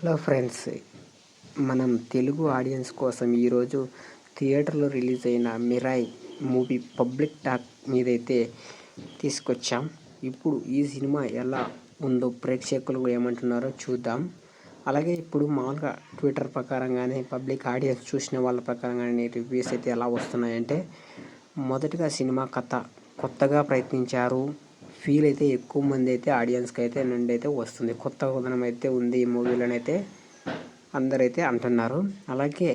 Hello friends, మనం Telugu audience కోసం ఈరోజు థియేటర్లో రిలీజ్ అయిన మిరాయ్ మూవీ పబ్లిక్ టాక్ మీదైతే తీసుకొచ్చాం. ఇప్పుడు ఈ సినిమా ఎలా ఉందో ప్రేక్షకులు ఏమంటున్నారో చూద్దాం. అలాగే ఇప్పుడు మామూలుగా ట్విట్టర్ ప్రకారంగానే పబ్లిక్ ఆడియన్స్ చూసిన వాళ్ళ ప్రకారంగానే రివ్యూస్ అయితే ఎలా వస్తున్నాయంటే, మొదటిగా సినిమా కథ కొత్తగా ప్రయత్నించారు. ఫీల్ అయితే ఎక్కువ మంది అయితే ఆడియన్స్కి అయితే నుండి అయితే వస్తుంది. కొత్త ఉదనం అయితే ఉంది ఈ మూవీలోనైతే అందరైతే అంటున్నారు. అలాగే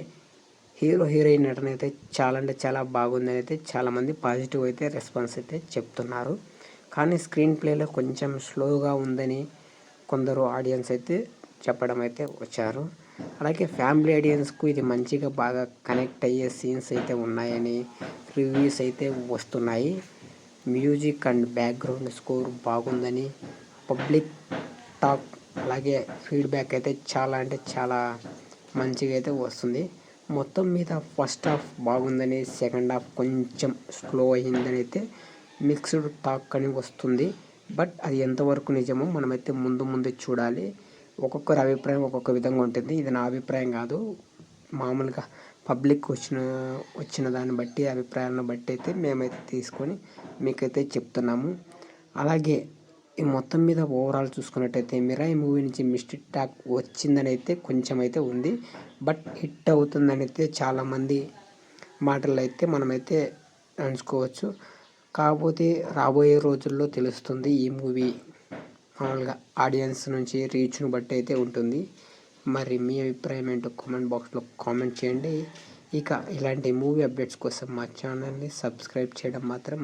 హీరో హీరోయిన్ నటన అయితే చాలా అంటే చాలా బాగుందని అయితే చాలామంది పాజిటివ్ అయితే రెస్పాన్స్ అయితే చెప్తున్నారు. కానీ స్క్రీన్ ప్లేలో కొంచెం స్లోగా ఉందని కొందరు ఆడియన్స్ అయితే చెప్పడం అయితే వచ్చారు. అలాగే ఫ్యామిలీ ఆడియన్స్కు ఇది మంచిగా బాగా కనెక్ట్ అయ్యే సీన్స్ అయితే ఉన్నాయని రివ్యూస్ అయితే వస్తున్నాయి. మ్యూజిక్ అండ్ బ్యాక్గ్రౌండ్ స్కోర్ బాగుందని పబ్లిక్ టాక్ అలాగే ఫీడ్బ్యాక్ అయితే చాలా అంటే చాలా మంచిగా అయితే వస్తుంది. మొత్తం మీద ఫస్ట్ హాఫ్ బాగుందని, సెకండ్ హాఫ్ కొంచెం స్లో అయ్యిందని అయితే మిక్స్డ్ టాక్ అని వస్తుంది. బట్ అది ఎంతవరకు నిజమో మనమైతే ముందు చూడాలి. ఒక్కొక్కరి అభిప్రాయం ఒక్కొక్క విధంగా ఉంటుంది. ఇది నా అభిప్రాయం కాదు, మామూలుగా పబ్లిక్ వచ్చిన దాన్ని బట్టి అభిప్రాయాలను బట్టి అయితే మేమైతే తీసుకొని మీకైతే చెప్తున్నాము. అలాగే ఈ మొత్తం మీద ఓవరాల్ చూసుకున్నట్టయితే మిరాయి మూవీ నుంచి మిస్టేక్ టాక్ వచ్చిందని అయితే కొంచెం అయితే ఉంది. బట్ హిట్ అవుతుందని అయితే చాలామంది మాటలు అయితే మనమైతే అనుకోవచ్చు. కాకపోతే రాబోయే రోజుల్లో తెలుస్తుంది ఈ మూవీ మామూలుగా ఆడియన్స్ నుంచి రీచ్ను బట్టి అయితే ఉంటుంది. మరి మీ అభిప్రాయం ఏంటో కామెంట్ బాక్స్లో కామెంట్ చేయండి. ఇక ఇలాంటి మూవీ అప్డేట్స్ కోసం మా ఛానల్ని సబ్స్క్రైబ్ చేయడం మాత్రం